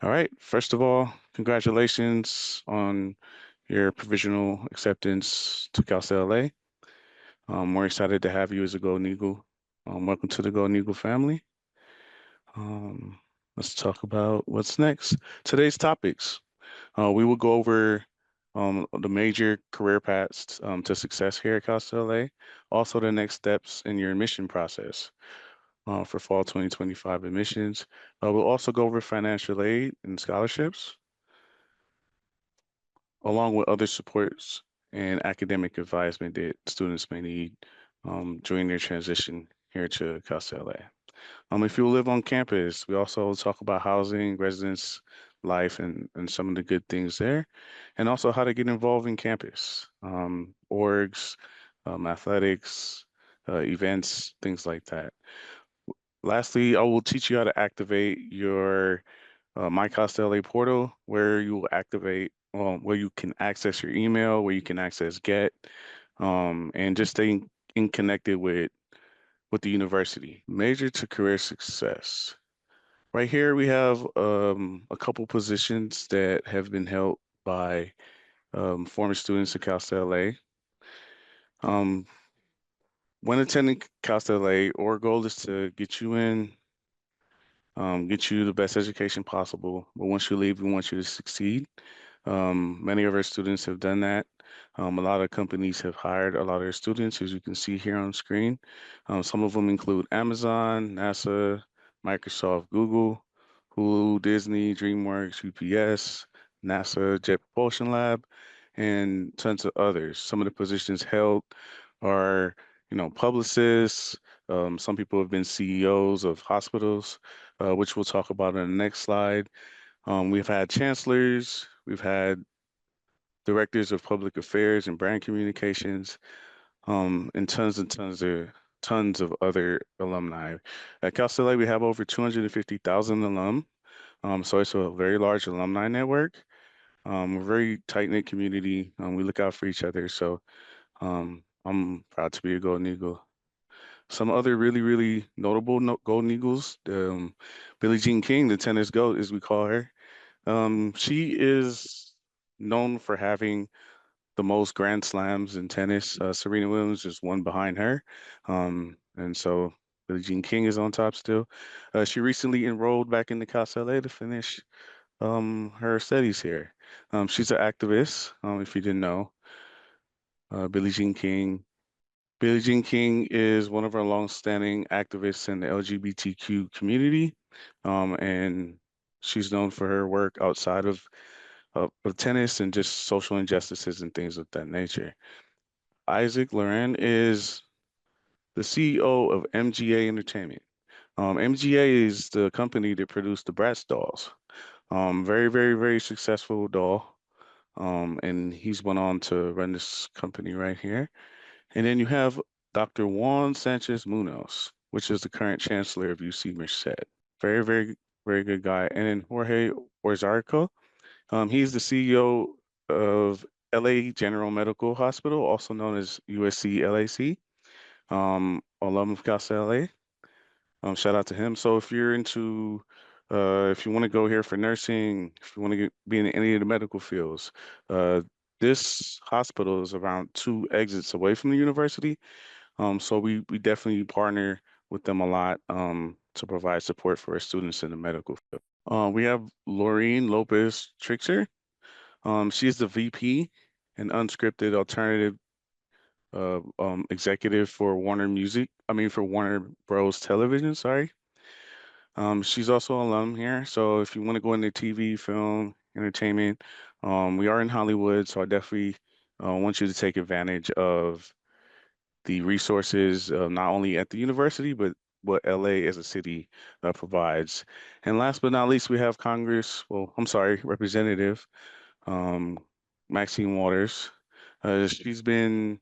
All right. First of all, congratulations on your provisional acceptance to Cal State LA. We're excited to have you as a Golden Eagle. Welcome to the Golden Eagle family. Um, let's talk about what's next. Today's topics. We will go over the major career paths to success here at Cal State LA, also the next steps in your admission process for fall 2025 admissions. We'll also go over financial aid and scholarships, along with other supports and academic advisement that students may need during their transition here to Cal State LA. If you live on campus, we also talk about housing, residence life, and some of the good things there, and also how to get involved in campus, orgs, athletics, events, things like that. Lastly, I will teach you how to activate your My Costa LA portal, where you will activate, where you can access your email, where you can access Get, and just staying in connected with the university. Major to career success. Right here, we have a couple positions that have been held by former students at Cal State LA. Um, when attending Cal State LA, our goal is to get you in, get you the best education possible. But once you leave, we want you to succeed. Many of our students have done that. A lot of companies have hired a lot of their students, as you can see here on screen. Some of them include Amazon, NASA, Microsoft, Google, Hulu, Disney, DreamWorks, UPS, NASA, Jet Propulsion Lab, and tons of others. Some of the positions held are, publicists. Some people have been CEOs of hospitals, which we'll talk about in the next slide. We've had chancellors, we've had directors of public affairs and brand communications, and tons of other alumni. At Cal State, we have over 250,000 alum, so it's a very large alumni network. We're a very tight-knit community. We look out for each other, so I'm proud to be a Golden Eagle. Some other really, really notable Golden Eagles, Billie Jean King, the tennis GOAT, as we call her. She is known for having the most Grand Slams in tennis. Serena Williams is one behind her. And so Billie Jean King is on top still. She recently enrolled back into Cal State LA to finish her studies here. She's an activist, if you didn't know. Billie Jean King. Billie Jean King is one of our longstanding activists in the LGBTQ community, and she's known for her work outside of tennis and just social injustices and things of that nature. Isaac Loren is the CEO of MGA Entertainment. MGA is the company that produced the Bratz dolls. Very, very, very successful doll. And he's went on to run this company right here. And then you have Dr. Juan Sanchez Munoz, which is the current chancellor of UC Merced. Very, very, very good guy. And then Jorge Orzarco, he's the CEO of LA General Medical Hospital, also known as USC LAC, alum of Cal State LA. Shout out to him. So if you want to go here for nursing, if you want to be in any of the medical fields, uh, this hospital is around two exits away from the university. So we definitely partner with them a lot to provide support for our students in the medical field. We have Laureen Lopez Trixer. She's the VP and unscripted alternative executive for for Warner Bros. Television, sorry. She's also an alum here. So if you want to go into TV, film, entertainment, we are in Hollywood. So I definitely want you to take advantage of the resources, not only at the university, but what LA as a city provides. And last but not least, we have Representative um, Maxine Waters. She's been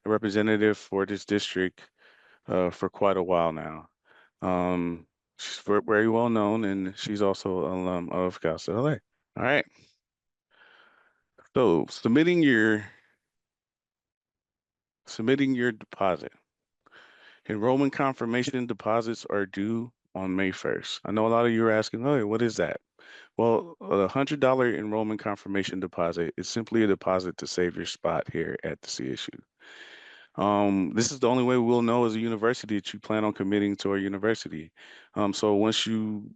a representative for this district for quite a while now. Um, she's very well known, and she's also an alum of Cal State LA. All right. So submitting your deposit. Enrollment confirmation deposits are due on May 1st. I know a lot of you are asking, oh, what is that? Well, a $100 enrollment confirmation deposit is simply a deposit to save your spot here at the CSU. This is the only way we'll know as a university that you plan on committing to our university. So once you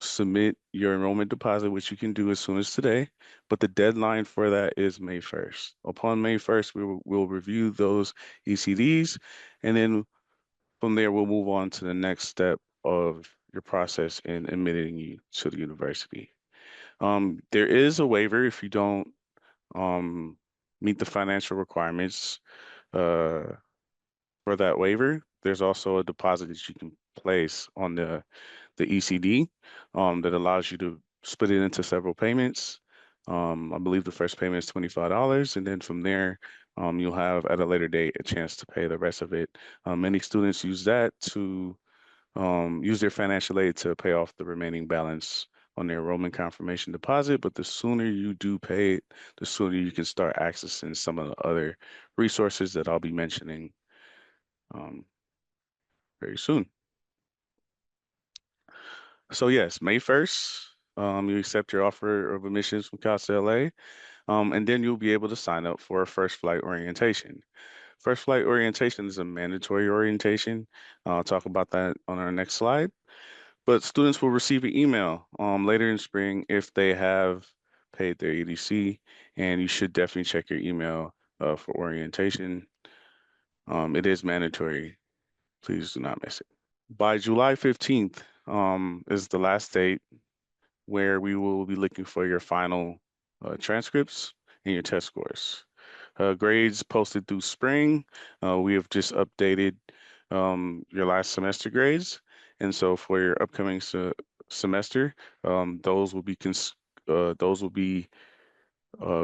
submit your enrollment deposit, which you can do as soon as today, but the deadline for that is May 1st. Upon May 1st, we'll review those ECDs, and then from there, we'll move on to the next step of your process in admitting you to the university. There is a waiver if you don't um, meet the financial requirements uh, for that waiver. There's also a deposit that you can place on the ECD that allows you to split it into several payments. I believe the first payment is $25, and then from there, you'll have at a later date a chance to pay the rest of it. Many students use that to use their financial aid to pay off the remaining balance on their enrollment confirmation deposit. But the sooner you do pay it, the sooner you can start accessing some of the other resources that I'll be mentioning um, very soon. So yes, May 1st, you accept your offer of admissions from Casa LA, and then you'll be able to sign up for a first flight orientation. First flight orientation is a mandatory orientation. I'll talk about that on our next slide. But students will receive an email later in spring if they have paid their EDC, and you should definitely check your email for orientation. It is mandatory. Please do not miss it. By July 15th is the last date where we will be looking for your final transcripts and your test scores. Grades posted through spring. We have just updated your last semester grades. And so for your upcoming semester, those will be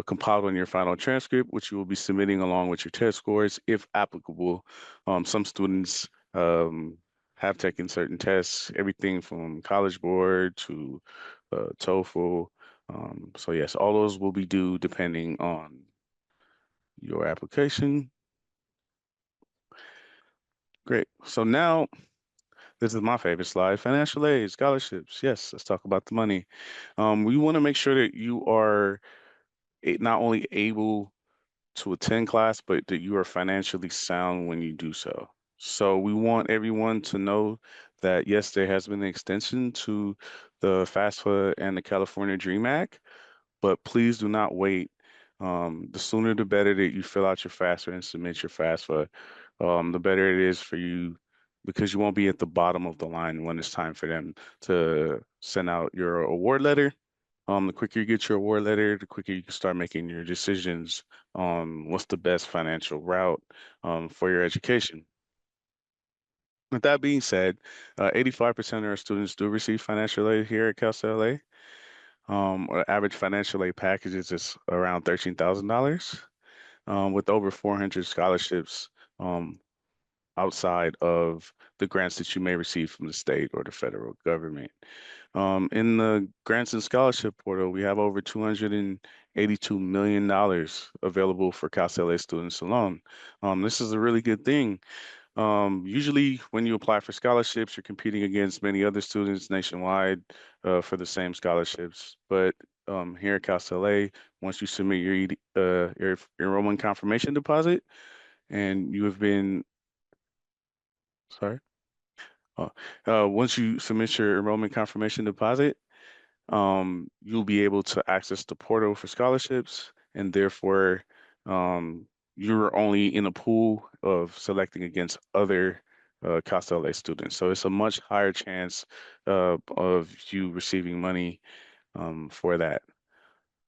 compiled on your final transcript, which you will be submitting along with your test scores, if applicable. Some students have taken certain tests, everything from College Board to TOEFL. So yes, all those will be due depending on your application. Great. So now this is my favorite slide, financial aid, scholarships. Yes, let's talk about the money. We want to make sure that you are not only able to attend class, but that you are financially sound when you do so. So we want everyone to know that yes, there has been an extension to the FAFSA and the California Dream Act, but please do not wait. The sooner the better that you fill out your FAFSA and submit your FAFSA, the better it is for you because you won't be at the bottom of the line when it's time for them to send out your award letter. The quicker you get your award letter, the quicker you can start making your decisions on what's the best financial route for your education. With that being said, 85% of our students do receive financial aid here at Cal LA. Our average financial aid packages is around $13,000, with over 400 scholarships outside of the grants that you may receive from the state or the federal government. In the grants and scholarship portal, we have over $282 million available for Cal LA students alone. This is a really good thing. Usually when you apply for scholarships, you're competing against many other students nationwide for the same scholarships. But here at Cal LA, once you submit your enrollment confirmation deposit and you have been, sorry, once you submit your enrollment confirmation deposit, you'll be able to access the portal for scholarships, and therefore you're only in a pool of selecting against other Costa LA students. So it's a much higher chance of you receiving money for that.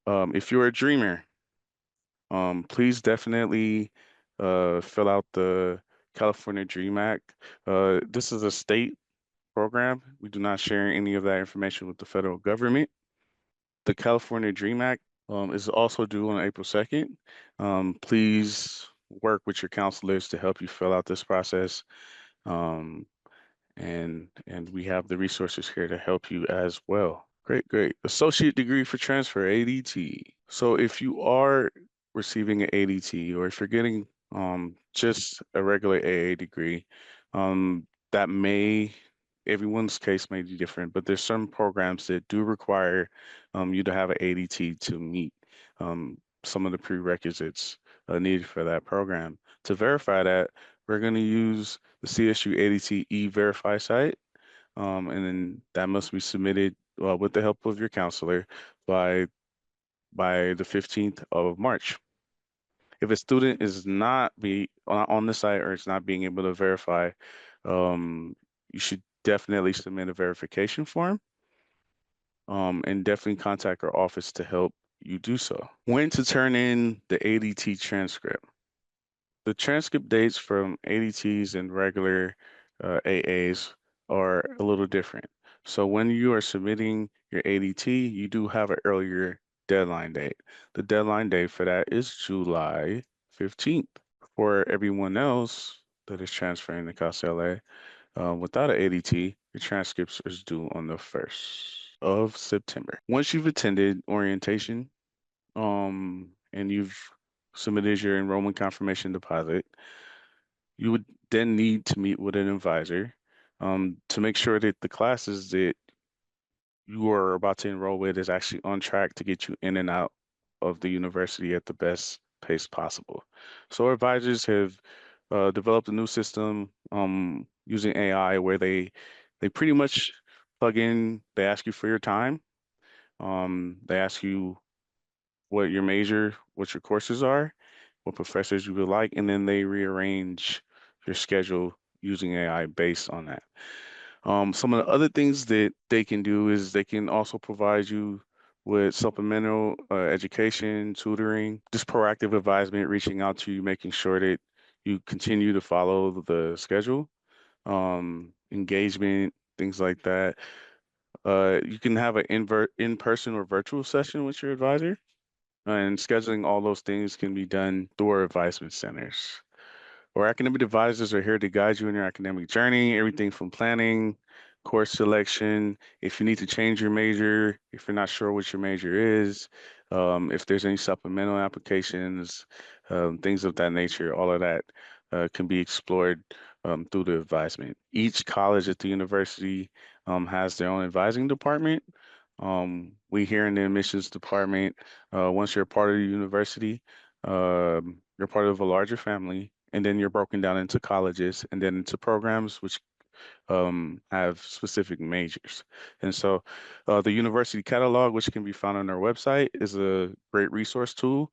If you're a dreamer, please definitely fill out the California Dream Act. This is a state program. We do not share any of that information with the federal government. The California Dream Act is also due on April 2nd. Please work with your counselors to help you fill out this process. Um, and we have the resources here to help you as well. Great, great. Associate degree for transfer, ADT. So if you are receiving an ADT or if you're getting just a regular AA degree, that may everyone's case may be different, but there's some programs that do require you to have an ADT to meet some of the prerequisites needed for that program. To verify that, we're going to use the CSU ADT e-verify site, and then that must be submitted with the help of your counselor by the 15th of March. If a student is not be on the site or is not being able to verify, you should definitely submit a verification form, and definitely contact our office to help you do so. When to turn in the ADT transcript. The transcript dates from ADTs and regular AAs are a little different. So when you are submitting your ADT, you do have an earlier deadline date. The deadline date for that is July 15th. For everyone else that is transferring to Casa LA without an ADT, your transcripts is due on the 1st of September. Once you've attended orientation, and you've submitted your enrollment confirmation deposit, you would then need to meet with an advisor to make sure that the classes that you are about to enroll with is actually on track to get you in and out of the university at the best pace possible. So our advisors have developed a new system using AI where they pretty much plug in, they ask you for your time, they ask you what your major, what your courses are, what professors you would like, and then they rearrange your schedule using AI based on that. Some of the other things that they can do is they can also provide you with supplemental education, tutoring, just proactive advisement, reaching out to you, making sure that you continue to follow the schedule, engagement, things like that. You can have an in-person or virtual session with your advisor, and scheduling all those things can be done through our advisement centers. Our academic advisors are here to guide you in your academic journey, everything from planning, course selection, if you need to change your major, if you're not sure what your major is, if there's any supplemental applications, things of that nature, all of that can be explored through the advisement. Each college at the university has their own advising department. We here in the admissions department, once you're a part of the university, you're part of a larger family, and then you're broken down into colleges and then into programs which have specific majors. And so the university catalog, which can be found on our website, is a great resource tool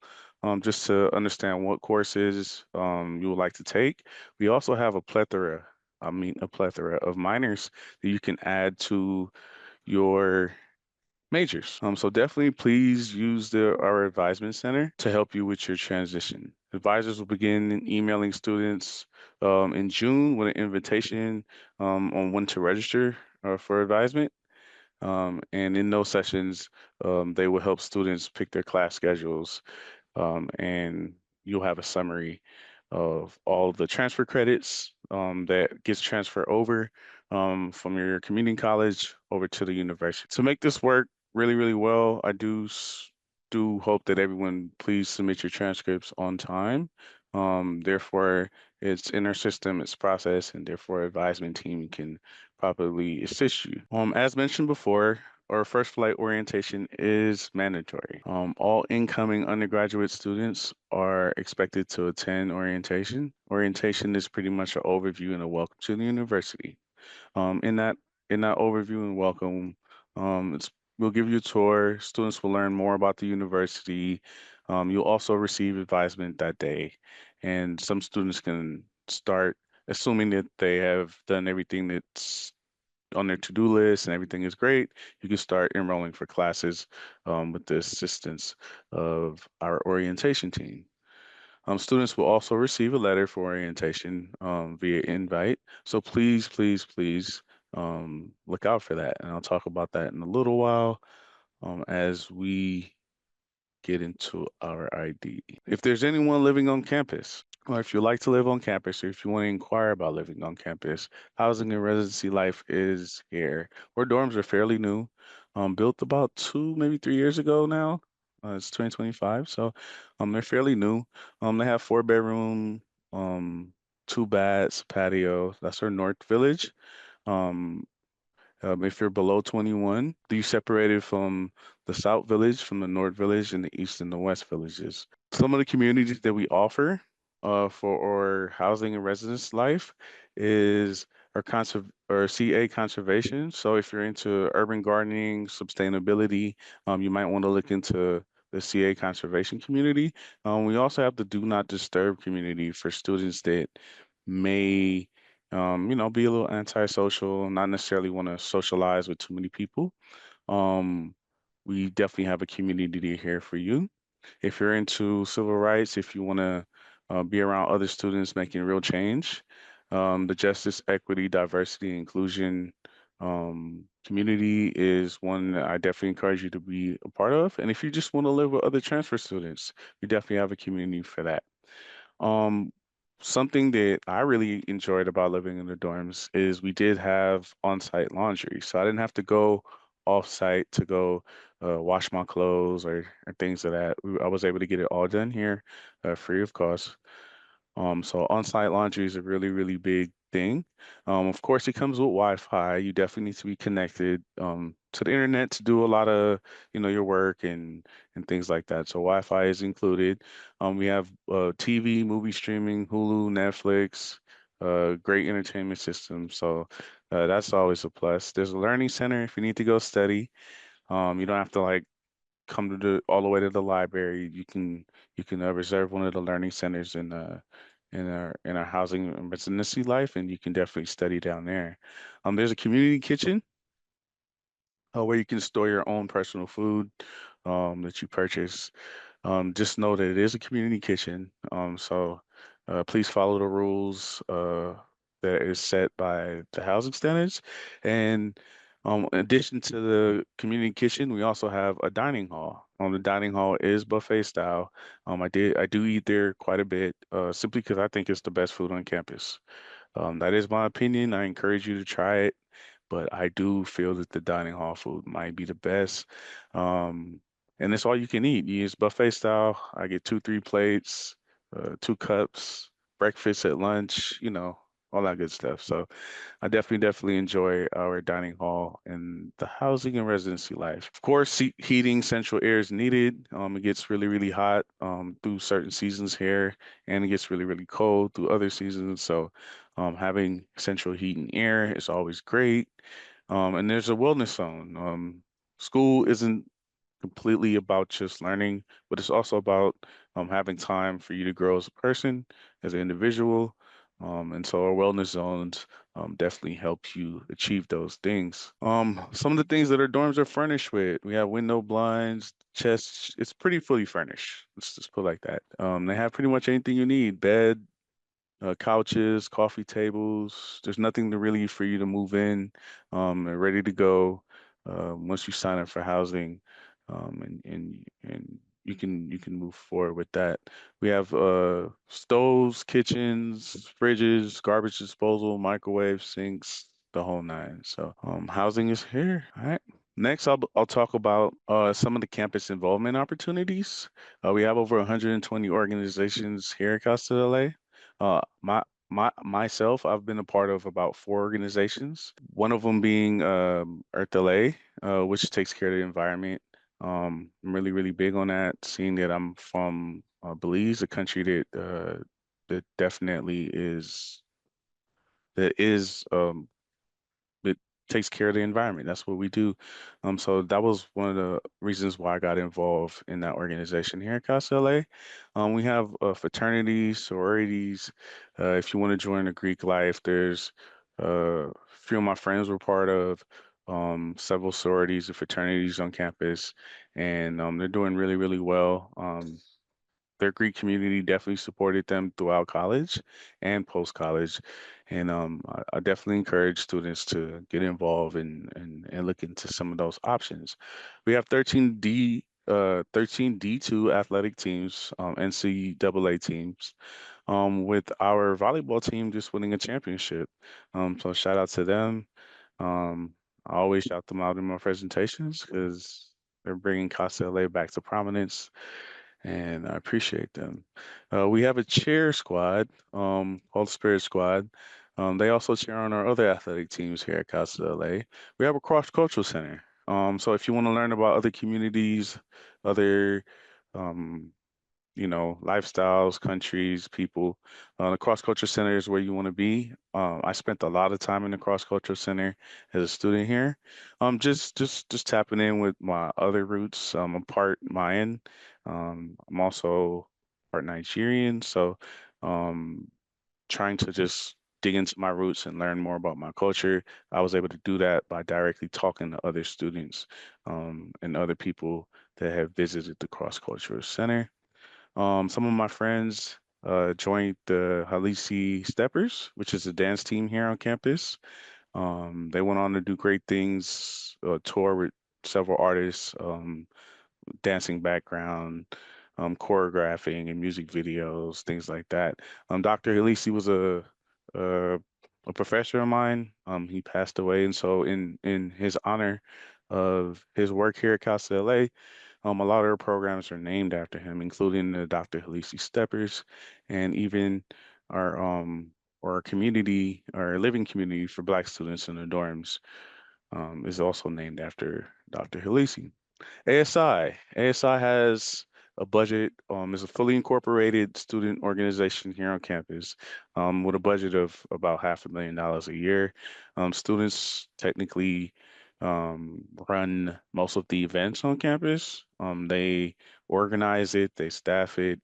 just to understand what courses you would like to take. We also have a plethora of minors that you can add to your majors. So definitely please use our advisement center to help you with your transition. Advisors will begin emailing students in June with an invitation on when to register for advisement. And in those sessions, they will help students pick their class schedules, and you'll have a summary of all the transfer credits that gets transferred over from your community college over to the university. To make this work really, really well, I do hope that everyone please submit your transcripts on time. Therefore, it's in our system, it's processed, and therefore advisement team can properly assist you. As mentioned before, our first flight orientation is mandatory. All incoming undergraduate students are expected to attend orientation. Orientation is pretty much an overview and a welcome to the university. Um, in that in that overview and welcome, we'll give you a tour. Students will learn more about the university. You'll also receive advisement that day, and some students can start, assuming that they have done everything that's on their to-do list and everything is great, you can start enrolling for classes with the assistance of our orientation team. Students will also receive a letter for orientation via invite. So please, please, please look out for that. And I'll talk about that in a little while as we get into our ID. If there's anyone living on campus, or if you like to live on campus, or if you want to inquire about living on campus, housing and residency life is here. Our dorms are fairly new, built about 2, maybe 3 years ago now. It's 2025, so they're fairly new. They have 4 bedroom, um, 2 baths, patio. That's our North Village. Um, If you're below 21, you separated from the South Village, from the North Village, and the East and the West villages. Some of the communities that we offer for our housing and residence life is our CA conservation. So if you're into urban gardening, sustainability, you might want to look into the CA conservation community. We also have the Do Not Disturb community for students that may be a little antisocial, not necessarily want to socialize with too many people. Um, we definitely have a community here for you. If you're into civil rights, if you want to be around other students making real change, the Justice, Equity, Diversity, Inclusion community is one that I definitely encourage you to be a part of. And if you just want to live with other transfer students, we definitely have a community for that. Um, Something that I really enjoyed about living in the dorms is we did have on-site laundry, so I didn't have to go off-site to go wash my clothes or things of that. I was able to get it all done here, free of cost. So on-site laundry is a really, really big thing. Of course, it comes with Wi-Fi. You definitely need to be connected to the internet to do a lot of, your work and things like that. So Wi-Fi is included. We have TV, movie streaming, Hulu, Netflix, great entertainment system. So that's always a plus. There's a learning center if you need to go study. You don't have to like come to the all the way to the library. You can reserve one of the learning centers in our housing and residency life, and you can definitely study down there. There's a community kitchen where you can store your own personal food that you purchase. Just know that it is a community kitchen. So please follow the rules that is set by the housing standards. And in addition to the community kitchen, we also have a dining hall. The dining hall is buffet style. I do eat there quite a bit, simply because I think it's the best food on campus. That is my opinion. I encourage you to try it, but I do feel that the dining hall food might be the best. Um, and it's all you can eat. You use buffet style. I get two, three plates, two cups, breakfast at lunch, all that good stuff. So I definitely enjoy our dining hall and the housing and residency life. Of course, heating, central air is needed. It gets really, really hot through certain seasons here, and it gets really, really cold through other seasons. So having central heat and air is always great. And there's a wellness zone. School isn't completely about just learning, but it's also about having time for you to grow as a person, as an individual. And so our wellness zones definitely help you achieve those things. Some of the things that our dorms are furnished with, we have window blinds, chests. It's pretty fully furnished. Let's just put it like that. They have pretty much anything you need: bed, couches, coffee tables. There's nothing to really for you to move in. They're ready to go once you sign up for housing, and you can move forward with that. We have stoves, kitchens, fridges, garbage disposal, microwave, sinks, the whole nine. So housing is here. All right. Next, I'll talk about some of the campus involvement opportunities. We have over 120 organizations here at Costa del LA. Myself, I've been a part of about four organizations. One of them being Earth LA, which takes care of the environment. I'm really, really big on that. Seeing that I'm from Belize, a country that definitely is it takes care of the environment. That's what we do. So that was one of the reasons why I got involved in that organization here at Casa LA. We have fraternities, sororities. If you want to join the Greek life, there's a few of my friends were part of several sororities and fraternities on campus, and they're doing really, really well. Their Greek community definitely supported them throughout college and post college. And I definitely encourage students to get involved and look into some of those options. We have 13 D2 athletic teams, NCAA teams, with our volleyball team just winning a championship. So shout out to them. Um, I always shout them out in my presentations because they're bringing Casa LA back to prominence, and I appreciate them. We have a cheer squad called Spirit Squad. They also cheer on our other athletic teams here at Casa LA. We have a cross-cultural center. So if you want to learn about other communities, other um, lifestyles, countries, people. The Cross Culture Center is where you want to be. I spent a lot of time in the Cross Culture Center as a student here. Just tapping in with my other roots. I'm part Mayan. I'm also part Nigerian, so um, trying to just dig into my roots and learn more about my culture. I was able to do that by directly talking to other students and other people that have visited the Cross Cultural Center. Some of my friends joined the Halisi Steppers, which is a dance team here on campus. They went on to do great things, tour with several artists, dancing background, choreographing and music videos, things like that. Dr. Halisi was a a professor of mine. He passed away, and so in his honor of his work here at Casa LA, a lot of our programs are named after him, including the Dr. Halisi Steppers, and even our our community, our living community for Black students in the dorms, is also named after Dr. Halisi. ASI has a budget, is a fully incorporated student organization here on campus, with a budget of about $500,000 a year. Students technically run most of the events on campus. They organize it, they staff it,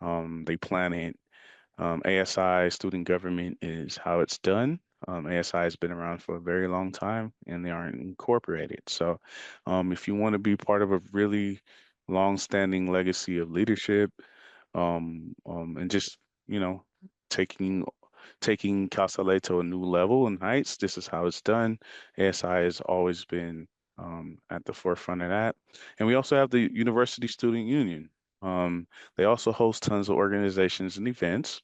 they plan it. ASI, student government, is how it's done. ASI has been around for a very long time and they aren't incorporated. So, if you want to be part of a really long-standing legacy of leadership, and just, you know, taking Casa Ley to a new level and heights, this is how it's done. ASI has always been at the forefront of that. And we also have the University Student Union. They also host tons of organizations and events.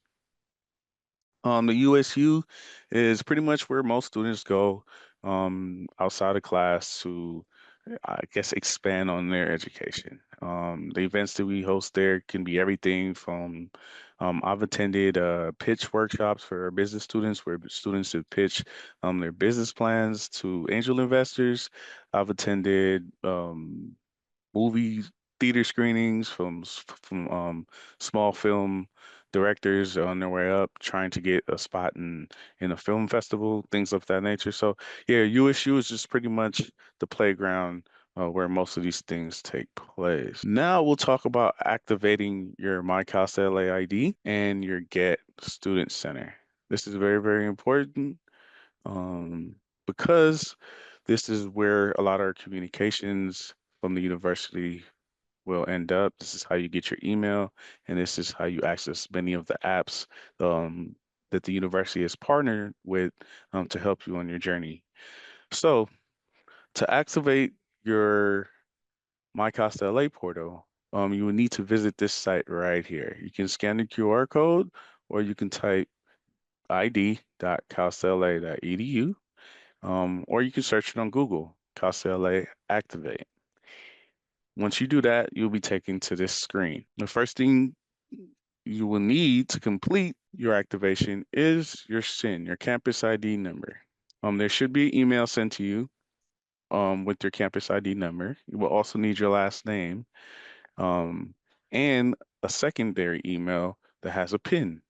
The USU is pretty much where most students go outside of class to, I guess, expand on their education. The events that we host there can be everything from, I've attended pitch workshops for business students where students have pitch their business plans to angel investors. I've attended movie theater screenings from small film directors on their way up, trying to get a spot in a film festival, things of that nature. So yeah, USU is just pretty much the playground where most of these things take place. Now we'll talk about activating your My Casa LA ID and your Get Student Center. This is very, very important um, because this is where a lot of our communications from the university will end up. This is how you get your email, and this is how you access many of the apps um, that the university has partnered with to help you on your journey. So, to activate your My Costa LA portal, you will need to visit this site right here. You can scan the QR code, or you can type id.castla.edu, or you can search it on Google, Costa LA Activate. Once you do that, you'll be taken to this screen. The first thing you will need to complete your activation is your SIN, your campus ID number. There should be an email sent to you with your campus ID number. You will also need your last name um, and a secondary email that has a PIN.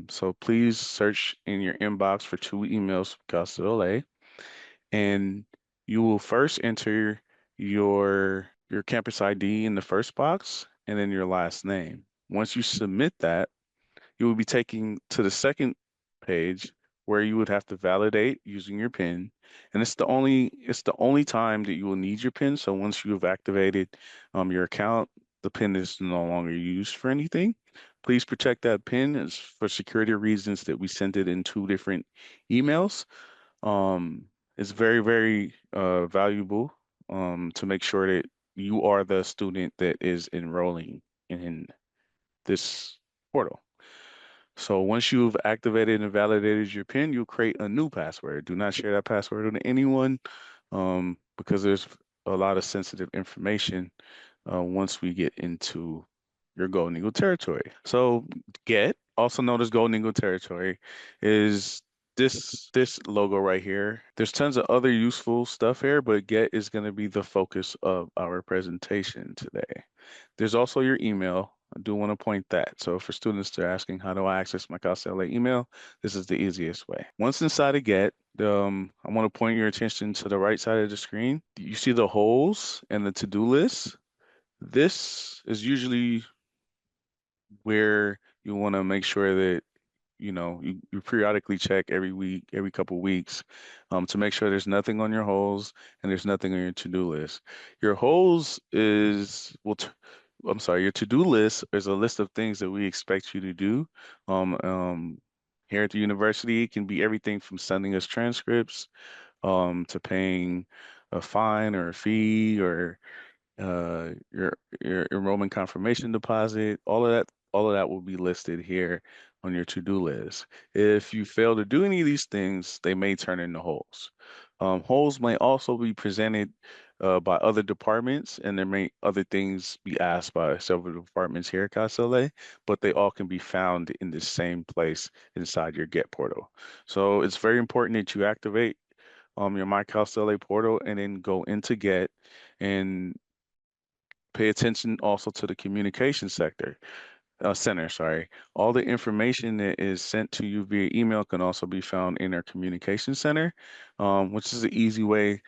So please search in your inbox for two emails from Casa LA, and you will first enter your campus ID in the first box and then your last name. Once you submit that, you will be taken to the second page where you would have to validate using your PIN. And it's the only time that you will need your PIN. So once you have activated your account, the PIN is no longer used for anything. Please protect that PIN. It's for security reasons that we sent it in two different emails. Um, it's very, very valuable to make sure that you are the student that is enrolling in this portal. So once you've activated and validated your PIN, you'll create a new password. Do not share that password with anyone because there's a lot of sensitive information once we get into your Golden Eagle territory. So GET, also known as Golden Eagle territory, is this logo right here. There's tons of other useful stuff here, but get is going to be the focus of our presentation today. There's also your email. I do want to point that. So for students that are asking, how do I access my CASA email? This is the easiest way. Once inside of Get, I want to point your attention to the right side of the screen. You see the holes and the to-do list. This is usually where you want to make sure that you periodically check every week, every couple weeks, to make sure there's nothing on your holes and there's nothing on your to-do list. Your holes is well, I'm sorry, your to-do list is a list of things that we expect you to do. Um, um, Here at the university, it can be everything from sending us transcripts, to paying a fine or a fee or your enrollment confirmation deposit, all of that will be listed here on your to-do list. If you fail to do any of these things, they may turn into holes. Holes may also be presented by other departments, and there may other things be asked by several departments here at CASA, but they all can be found in the same place inside your Get portal. So it's very important that you activate your My CASA portal and then go into Get and pay attention also to the communication center, sorry. All the information that is sent to you via email can also be found in our communication center, which is an easy way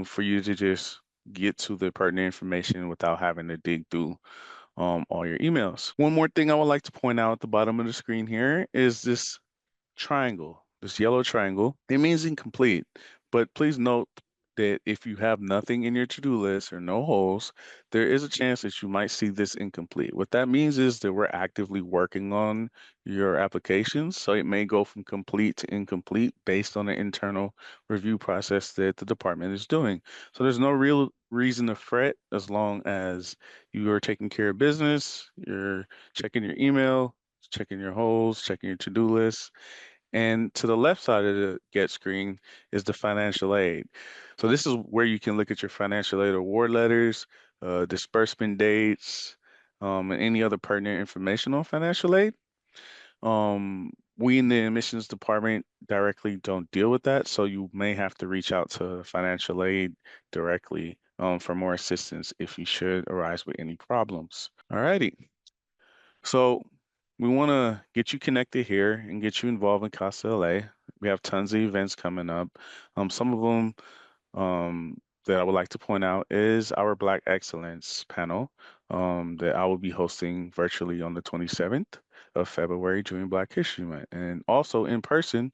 for you to just get to the pertinent information without having to dig through all your emails. One more thing I would like to point out at the bottom of the screen here is this triangle, this yellow triangle. It means incomplete, but please note that if you have nothing in your to-do list or no holes, there is a chance that you might see this incomplete. What that means is that we're actively working on your applications, so it may go from complete to incomplete based on the internal review process that the department is doing. So there's no real reason to fret as long as you are taking care of business, you're checking your email, checking your holes, checking your to-do list, and to the left side of the Get screen is the financial aid. So this is where you can look at your financial aid award letters, disbursement dates, and any other pertinent information on financial aid. We in the admissions department directly don't deal with that, so you may have to reach out to financial aid directly for more assistance if you should arise with any problems. Alrighty. So we want to get you connected here and get you involved in Casa LA. We have tons of events coming up. Some of them that I would like to point out is our Black Excellence panel that I will be hosting virtually on the 27th of February during Black History Month, and also in person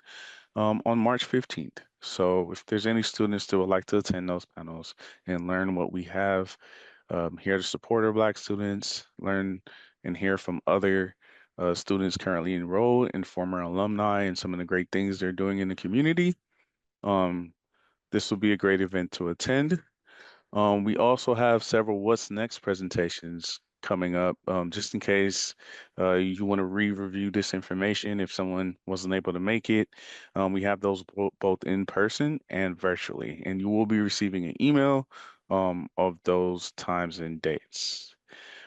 on March 15th. So if there's any students that would like to attend those panels and learn what we have here to support our Black students, learn and hear from other students currently enrolled and former alumni and some of the great things they're doing in the community. Um, this will be a great event to attend. We also have several What's Next presentations coming up, just in case you want to re-review this information if someone wasn't able to make it. We have those both in person and virtually, and you will be receiving an email of those times and dates.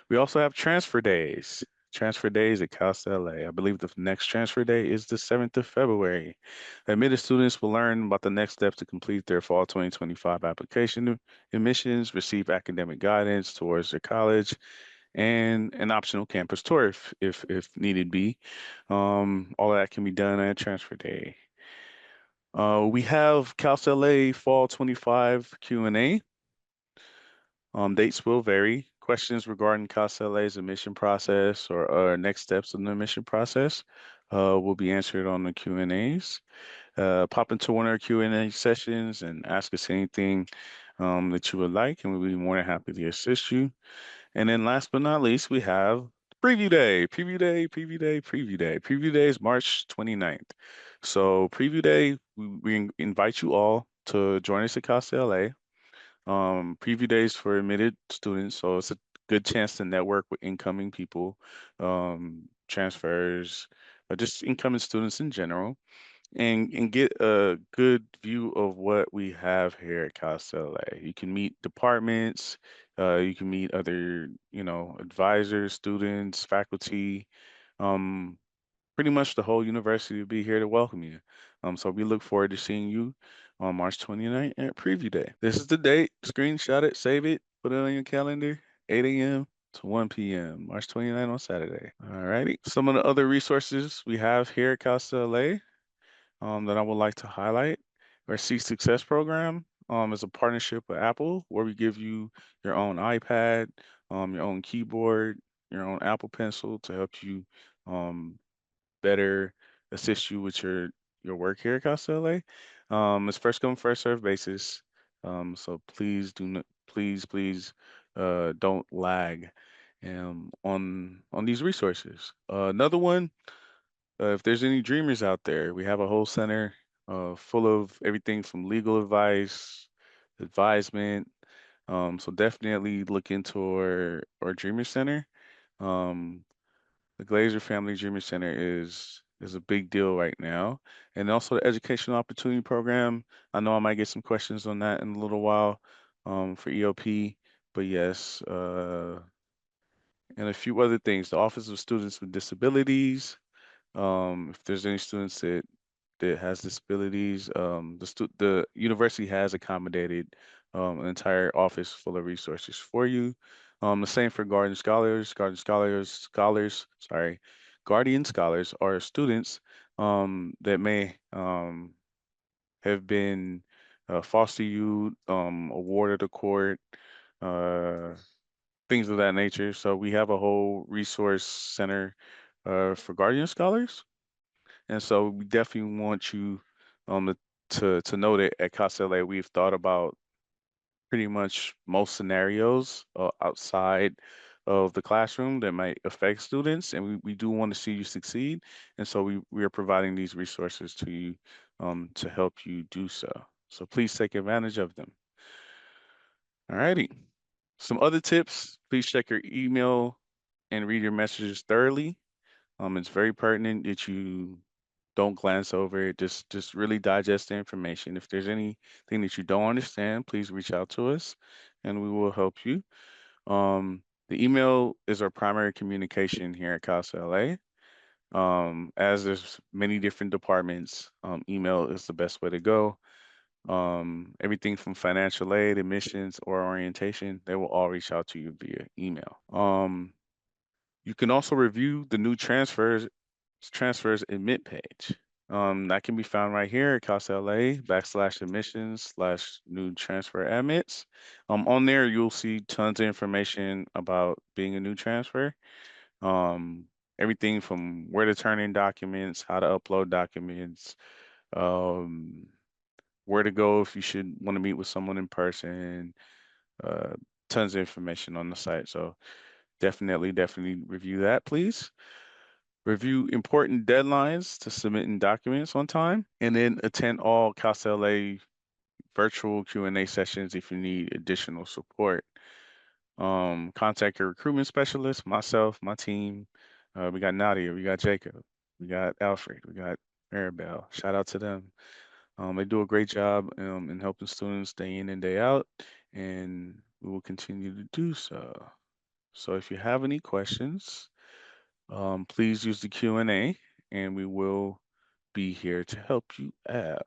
We also have transfer days. Transfer days at Cal State LA. I believe the next transfer day is the 7th of February. Admitted students will learn about the next steps to complete their fall 2025 application admissions, receive academic guidance towards their college, and an optional campus tour if needed be. All of that can be done at transfer day. We have Cal State LA Fall 25 Q&A. Dates will vary. Questions regarding CASA-LA's admission process or next steps in the admission process will be answered on the Q&As. Pop into one of our Q&A sessions and ask us anything that you would like, and we'll be more than happy to assist you. And then last but not least, we have Preview Day, Preview Day, Preview Day, Preview Day. Preview Day is March 29th. So Preview Day, we invite you all to join us at CASA LA. Preview days for admitted students, so it's a good chance to network with incoming people, transfers, just incoming students in general, and get a good view of what we have here at Casa LA. You can meet departments, you can meet other, advisors, students, faculty. Um, pretty much the whole university will be here to welcome you. So we look forward to seeing you on March 29th at Preview Day. This is the date. Screenshot it, save it, put it on your calendar. 8 a.m. to 1 p.m. March 29th on Saturday. Alrighty. Some of the other resources we have here at Casa LA that I would like to highlight. Our C Success program is a partnership with Apple where we give you your own iPad, your own keyboard, your own Apple Pencil to help you um, better assist you with your work here at Casa LA. It's first come, first serve basis. So please do not, please, don't lag on these resources. Another one, if there's any dreamers out there, we have a whole center full of everything from legal advice, advisement. So definitely look into our Dreamer Center. Um, the Glazer Family Dreamer Center is a big deal right now, and also the Educational Opportunity Program. I know I might get some questions on that in a little while for EOP, but yes, and a few other things. The Office of Students with Disabilities. If there's any students that has disabilities, the university has accommodated an entire office full of resources for you. The same for guardian scholars are students that may have been foster youth, awarded a court, uh, things of that nature. So we have a whole resource center for guardian scholars. And so we definitely want you to know that at Casa LA we've thought about pretty much most scenarios outside of the classroom that might affect students, and we do want to see you succeed. And so we are providing these resources to you to help you do so. So please take advantage of them. All righty. Some other tips, please check your email and read your messages thoroughly. It's very pertinent that you don't glance over it. Just really digest the information. If there's anything that you don't understand, please reach out to us and we will help you. The email is our primary communication here at Casa LA. As there's many different departments, email is the best way to go. Everything from financial aid, admissions, or orientation, they will all reach out to you via email. You can also review the new transfers admit page. That can be found right here at Casa LA /admissions/new transfer admits. On there, you'll see tons of information about being a new transfer. Um, Everything from where to turn in documents, how to upload documents, um, where to go if you should want to meet with someone in person. Uh, Tons of information on the site. So definitely review that, please. Review important deadlines to submitting documents on time, and then attend all Casa LA virtual Q&A sessions if you need additional support. Contact your recruitment specialist, myself, my team. We got Nadia, we got Jacob, we got Alfred, we got Maribel. Shout out to them. They do a great job in helping students day in and day out, and we will continue to do so. So if you have any questions, please use the Q&A and we will be here to help you out.